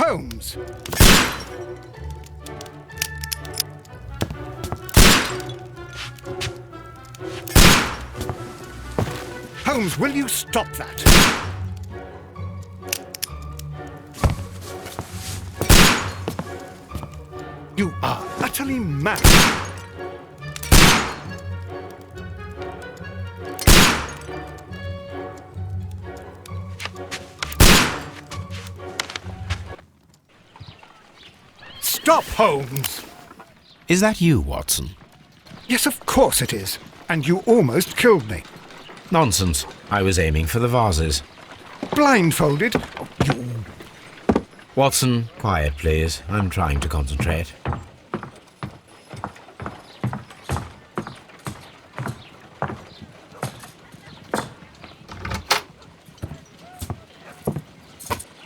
Holmes! Holmes, will you stop that? You are utterly mad. Stop, Holmes! Is that you, Watson? Yes, of course it is. And you almost killed me. Nonsense. I was aiming for the vases. Blindfolded? Oh, you... Watson, quiet, please. I'm trying to concentrate.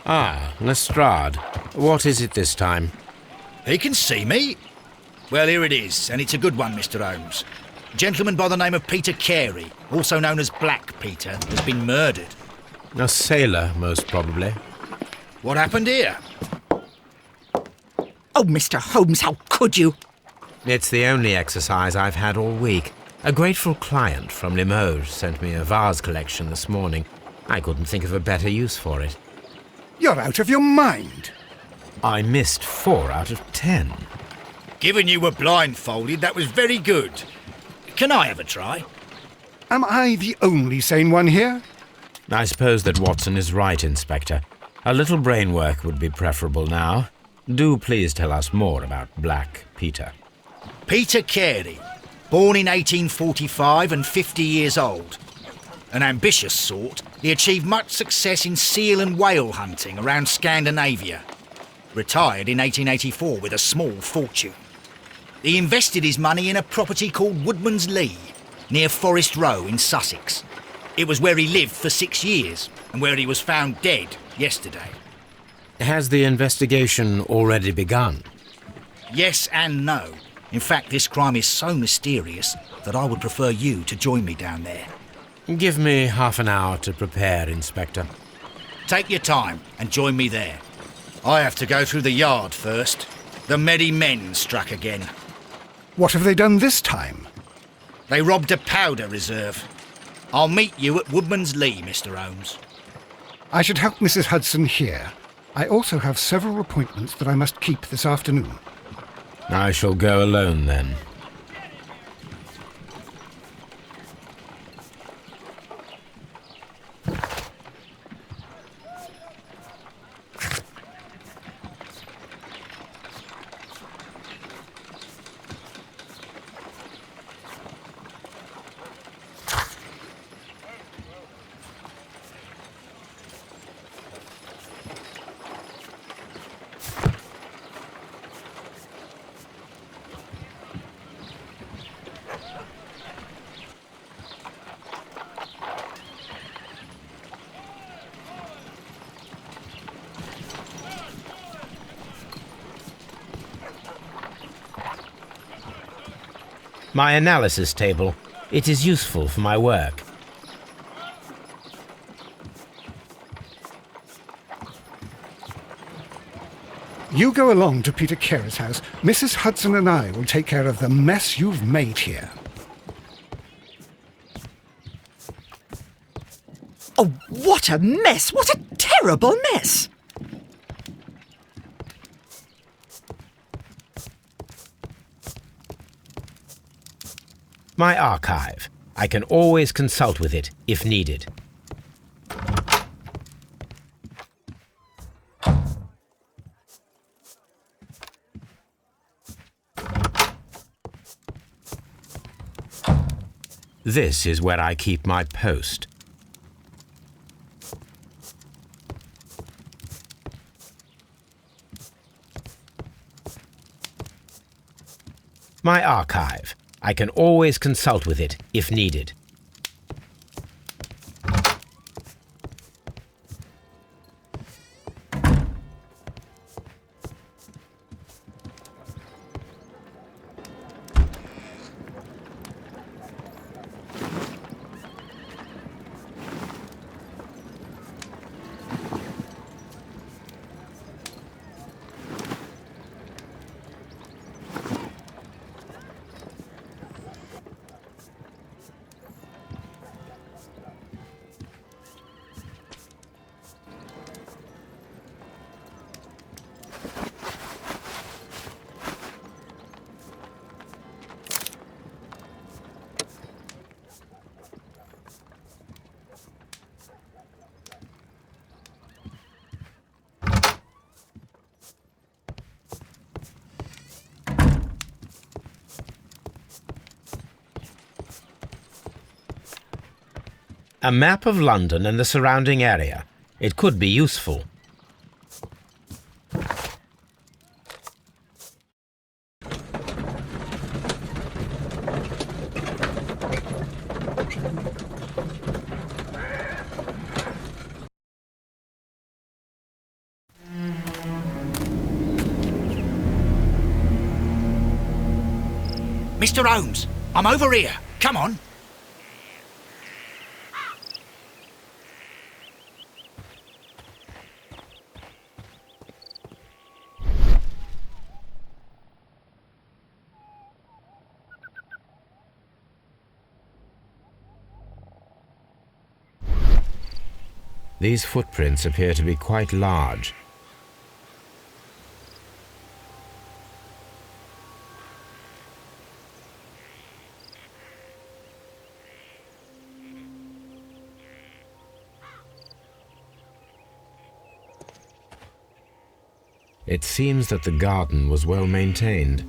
Ah, Lestrade. What is it this time? He can see me. Well, here it is, and it's a good one, Mr. Holmes. A gentleman by the name of Peter Carey, also known as Black Peter, has been murdered. A sailor, most probably. What happened here? Oh, Mr. Holmes, how could you? It's the only exercise I've had all week. A grateful client from Limoges sent me a vase collection this morning. I couldn't think of a better use for it. You're out of your mind. I missed 4 out of 10. Given you were blindfolded, that was very good. Can I have a try? Am I the only sane one here? I suppose that Watson is right, Inspector. A little brain work would be preferable now. Do please tell us more about Black Peter. Peter Carey, born in 1845 and 50 years old. An ambitious sort, he achieved much success in seal and whale hunting around Scandinavia. Retired in 1884 with a small fortune. He invested his money in a property called Woodman's Lee, near Forest Row in Sussex. It was where he lived for 6 years, and where he was found dead yesterday. Has the investigation already begun? Yes and no. In fact, this crime is so mysterious that I would prefer you to join me down there. Give me half an hour to prepare, Inspector. Take your time and join me there. I have to go through the yard first. The Medi Men struck again. What have they done this time? They robbed a powder reserve. I'll meet you at Woodman's Lee, Mr. Holmes. I should help Mrs. Hudson here. I also have several appointments that I must keep this afternoon. I shall go alone, then. My analysis table. It is useful for my work. You go along to Peter Carey's house. Mrs. Hudson and I will take care of the mess you've made here. Oh, what a mess! What a terrible mess! My archive. I can always consult with it if needed. This is where I keep my post. My archive. I can always consult with it if needed. A map of London and the surrounding area. It could be useful. Mr. Holmes, I'm over here. Come on. These footprints appear to be quite large. It seems that the garden was well maintained.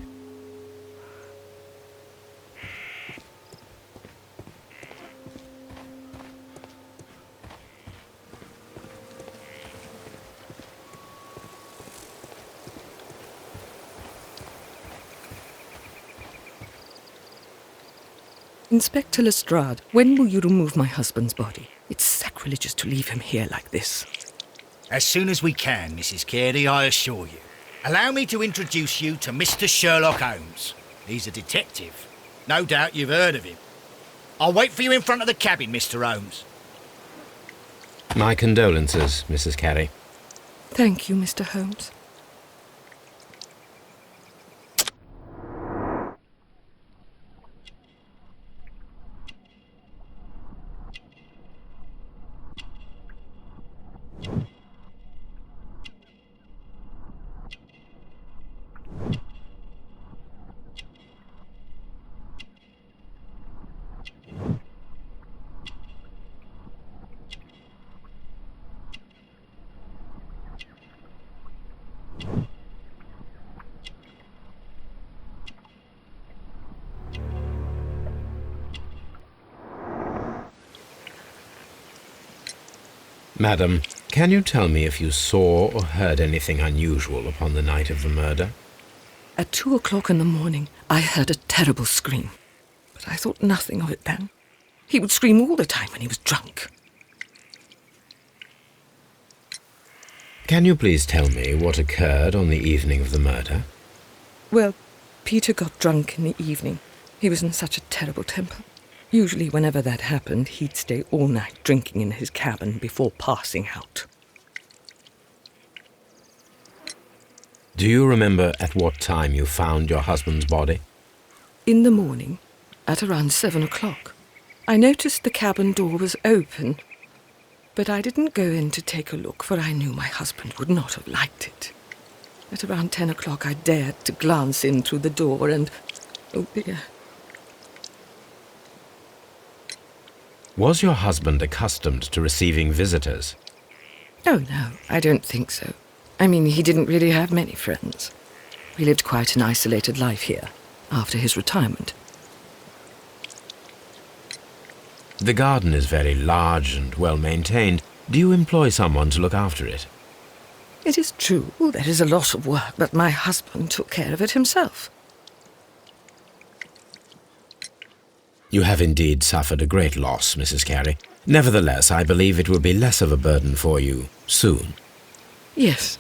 Inspector Lestrade, when will you remove my husband's body? It's sacrilegious to leave him here like this. As soon as we can, Mrs. Carey, I assure you. Allow me to introduce you to Mr. Sherlock Holmes. He's a detective. No doubt you've heard of him. I'll wait for you in front of the cabin, Mr. Holmes. My condolences, Mrs. Carey. Thank you, Mr. Holmes. Madam, can you tell me if you saw or heard anything unusual upon the night of the murder? At 2 o'clock in the morning, I heard a terrible scream. But I thought nothing of it then. He would scream all the time when he was drunk. Can you please tell me what occurred on the evening of the murder? Well, Peter got drunk in the evening. He was in such a terrible temper. Usually, whenever that happened, he'd stay all night drinking in his cabin before passing out. Do you remember at what time you found your husband's body? In the morning, at around 7 o'clock, I noticed the cabin door was open, but I didn't go in to take a look, for I knew my husband would not have liked it. At around 10 o'clock, I dared to glance in through the door and, oh dear. Was your husband accustomed to receiving visitors? Oh, no, I don't think so. I mean, he didn't really have many friends. We lived quite an isolated life here, after his retirement. The garden is very large and well maintained. Do you employ someone to look after it? It is true, there is a lot of work, but my husband took care of it himself. You have indeed suffered a great loss, Mrs. Carey. Nevertheless, I believe it will be less of a burden for you soon. Yes,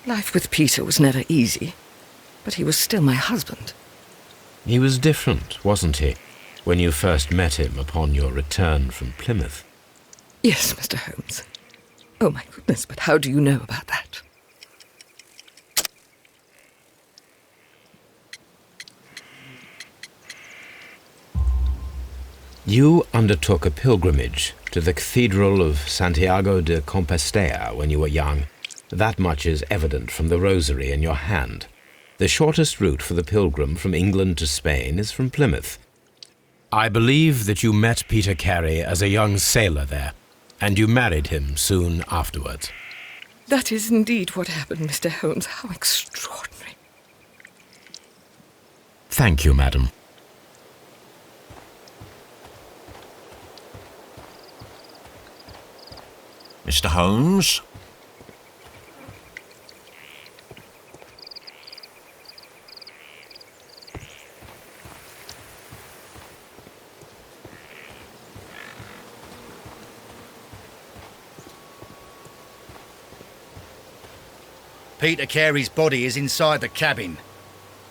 life with Peter was never easy, but he was still my husband. He was different, wasn't he, when you first met him upon your return from Plymouth? Yes, Mr. Holmes. Oh, my goodness, but how do you know about that? You undertook a pilgrimage to the Cathedral of Santiago de Compostela when you were young. That much is evident from the rosary in your hand. The shortest route for the pilgrim from England to Spain is from Plymouth. I believe that you met Peter Carey as a young sailor there, and you married him soon afterwards. That is indeed what happened, Mr. Holmes. How extraordinary. Thank you, madam. Mr. Holmes? Peter Carey's body is inside the cabin.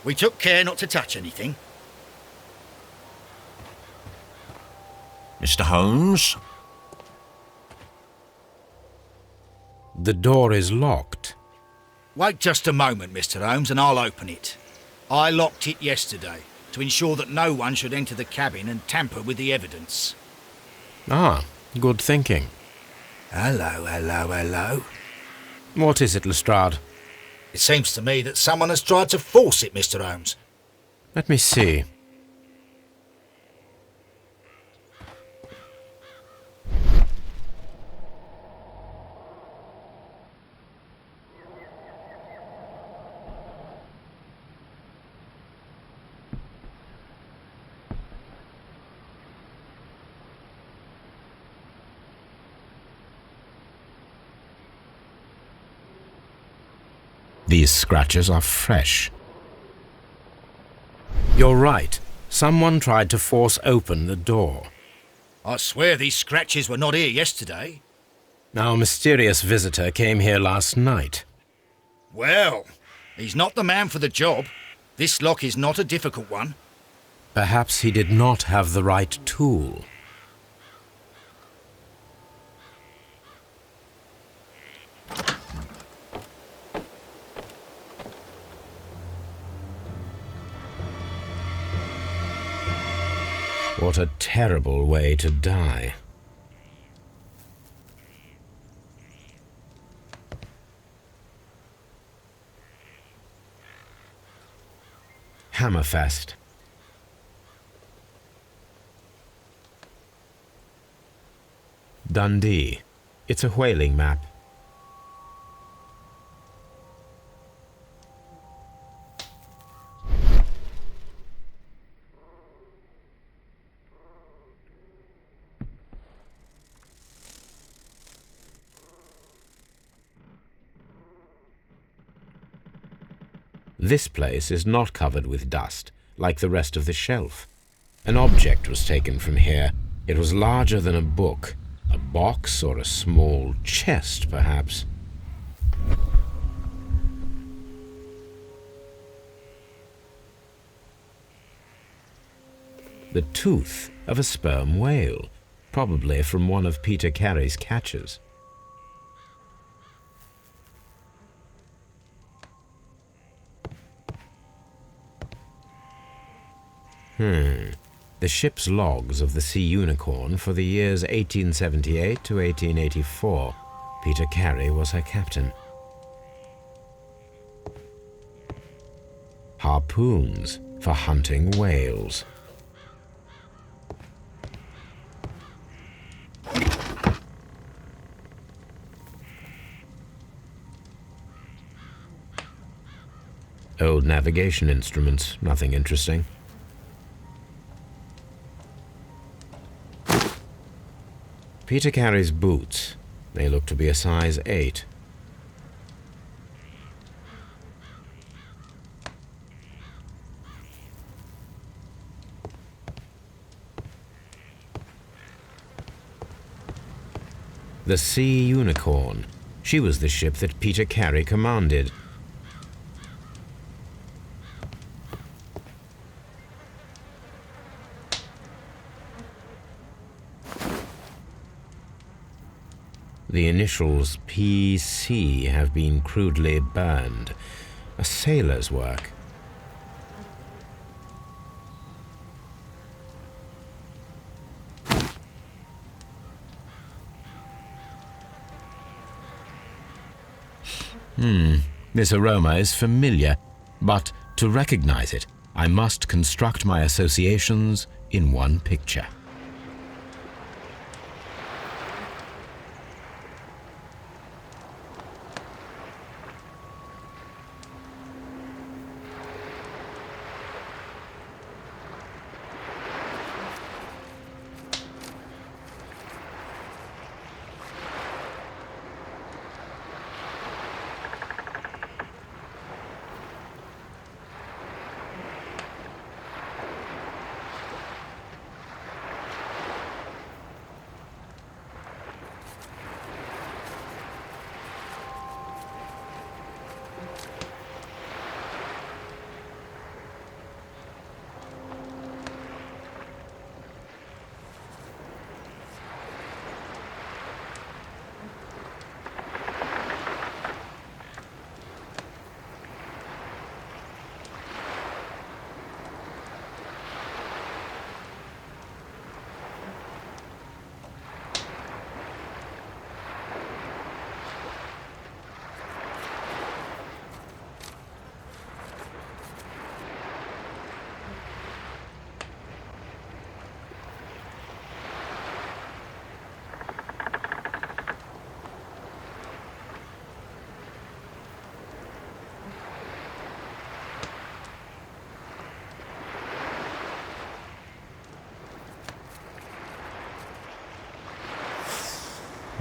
We took care not to touch anything. Mr. Holmes? The door is locked. Wait just a moment, Mr. Holmes, and I'll open it. I locked it yesterday to ensure that no one should enter the cabin and tamper with the evidence. Ah, good thinking. Hello. What is it, Lestrade? It seems to me that someone has tried to force it, Mr. Holmes. Let me see. These scratches are fresh. You're right. Someone tried to force open the door. I swear these scratches were not here yesterday. Our mysterious visitor came here last night. Well, he's not the man for the job. This lock is not a difficult one. Perhaps he did not have the right tool. What a terrible way to die. Hammerfest. Dundee. It's a whaling map. This place is not covered with dust, like the rest of the shelf. An object was taken from here. It was larger than a book. A box or a small chest, perhaps. The tooth of a sperm whale, probably from one of Peter Carey's catches. The ship's logs of the Sea Unicorn for the years 1878 to 1884. Peter Carey was her captain. Harpoons for hunting whales. Old navigation instruments, nothing interesting. Peter Carey's boots. They look to be a size 8. The Sea Unicorn. She was the ship that Peter Carey commanded. The initials PC have been crudely burned. A sailor's work. This aroma is familiar, but to recognize it, I must construct my associations in one picture.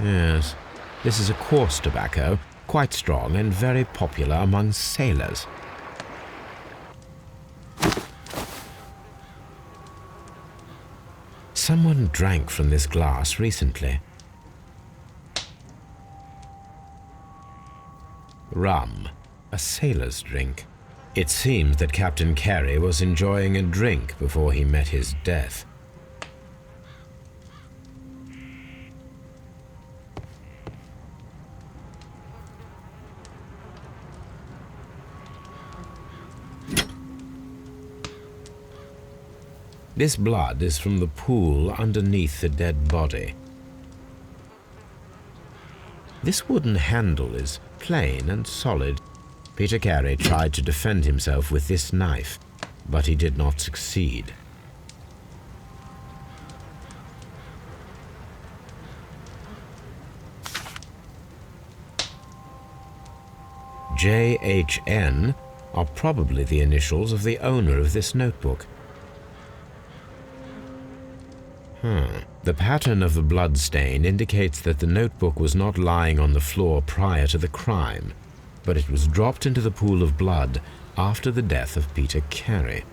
Yes, this is a coarse tobacco, quite strong and very popular among sailors. Someone drank from this glass recently. Rum, a sailor's drink. It seems that Captain Carey was enjoying a drink before he met his death. This blood is from the pool underneath the dead body. This wooden handle is plain and solid. Peter Carey tried to defend himself with this knife, but he did not succeed. J.H.N. are probably the initials of the owner of this notebook. The pattern of the blood stain indicates that the notebook was not lying on the floor prior to the crime, but it was dropped into the pool of blood after the death of Peter Carey.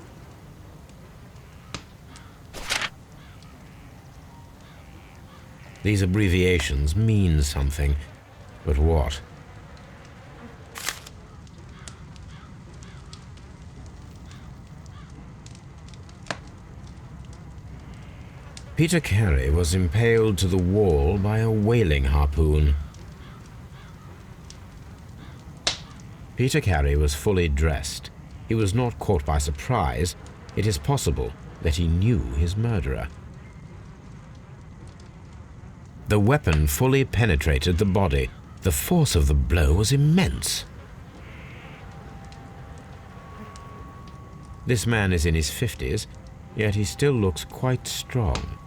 These abbreviations mean something, but what? Peter Carey was impaled to the wall by a whaling harpoon. Peter Carey was fully dressed. He was not caught by surprise. It is possible that he knew his murderer. The weapon fully penetrated the body. The force of the blow was immense. This man is in his 50s, yet he still looks quite strong.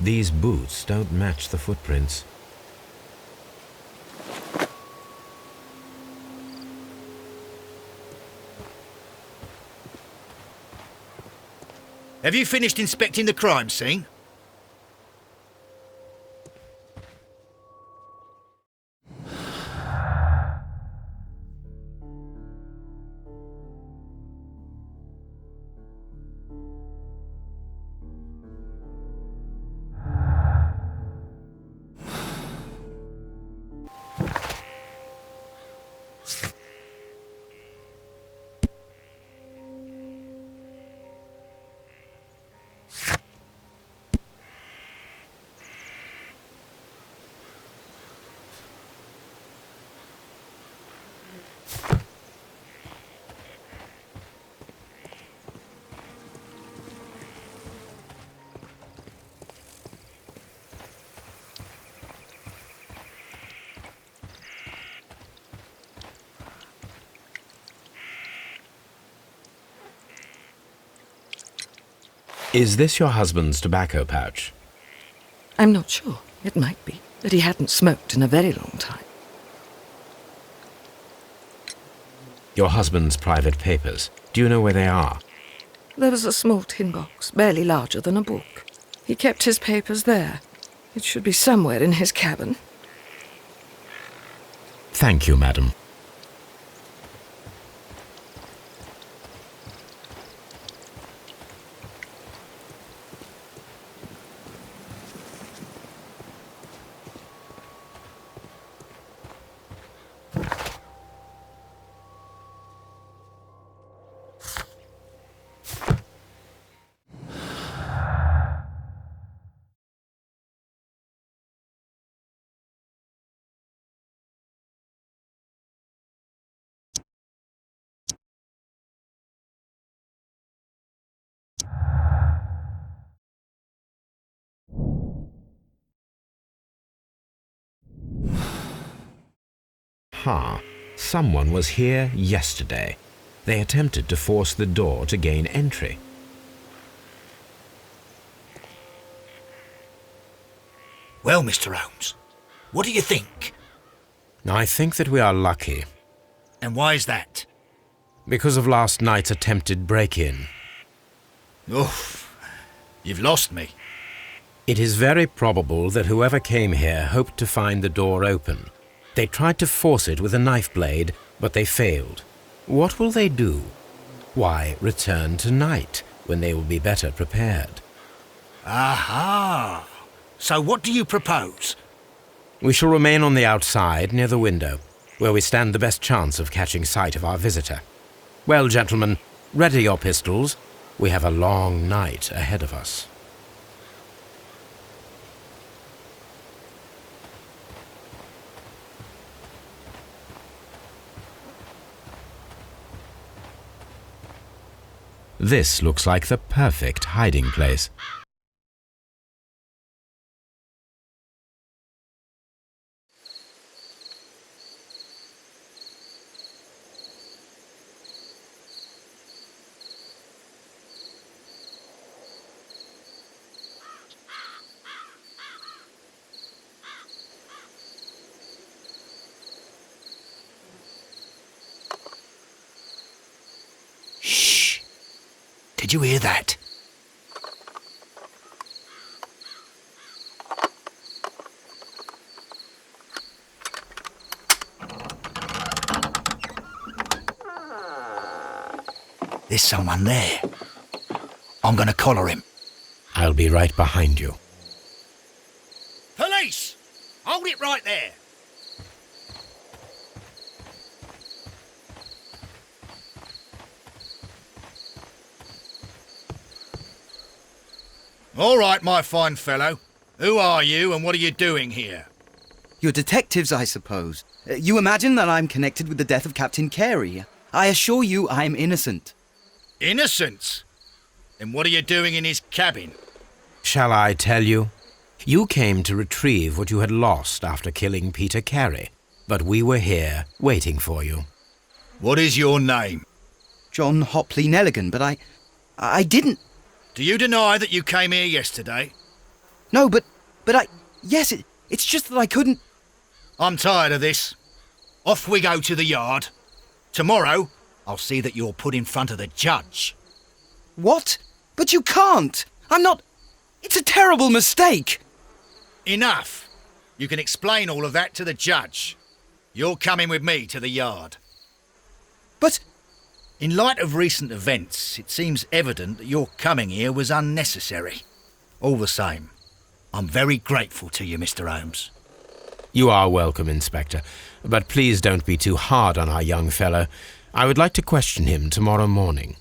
These boots don't match the footprints. Have you finished inspecting the crime scene? Is this your husband's tobacco pouch? I'm not sure. It might be, but he hadn't smoked in a very long time. Your husband's private papers. Do you know where they are? There was a small tin box, barely larger than a book. He kept his papers there. It should be somewhere in his cabin. Thank you, madam. Someone was here yesterday. They attempted to force the door to gain entry. Well, Mr. Holmes, what do you think? I think that we are lucky, And why is that? because of last night's attempted break-in. Oof, you've lost me. It is very probable that whoever came here hoped to find the door open. They tried to force it with a knife blade, but they failed. What will they do? Why, return tonight, when they will be better prepared. Aha! So what do you propose? We shall remain on the outside, near the window, where we stand the best chance of catching sight of our visitor. Well, gentlemen, ready your pistols. We have a long night ahead of us. This looks like the perfect hiding place. Shh! Did you hear that? There's someone there. I'm gonna collar him. I'll be right behind you. Police! Hold it right there! All right, my fine fellow. Who are you and what are you doing here? You're detectives, I suppose. You imagine that I'm connected with the death of Captain Carey. I assure you I'm innocent. Innocence? Then what are you doing in his cabin? Shall I tell you? You came to retrieve what you had lost after killing Peter Carey, but we were here waiting for you. What is your name? John Hopley Nelligan, but I didn't... Do you deny that you came here yesterday? No, but yes, it's just that I couldn't... I'm tired of this. Off we go to the yard. Tomorrow, I'll see that you're put in front of the judge. What? But you can't! I'm not... It's a terrible mistake! Enough. You can explain all of that to the judge. You're coming with me to the yard. But... In light of recent events, it seems evident that your coming here was unnecessary. All the same, I'm very grateful to you, Mr. Holmes. You are welcome, Inspector, but please don't be too hard on our young fellow. I would like to question him tomorrow morning.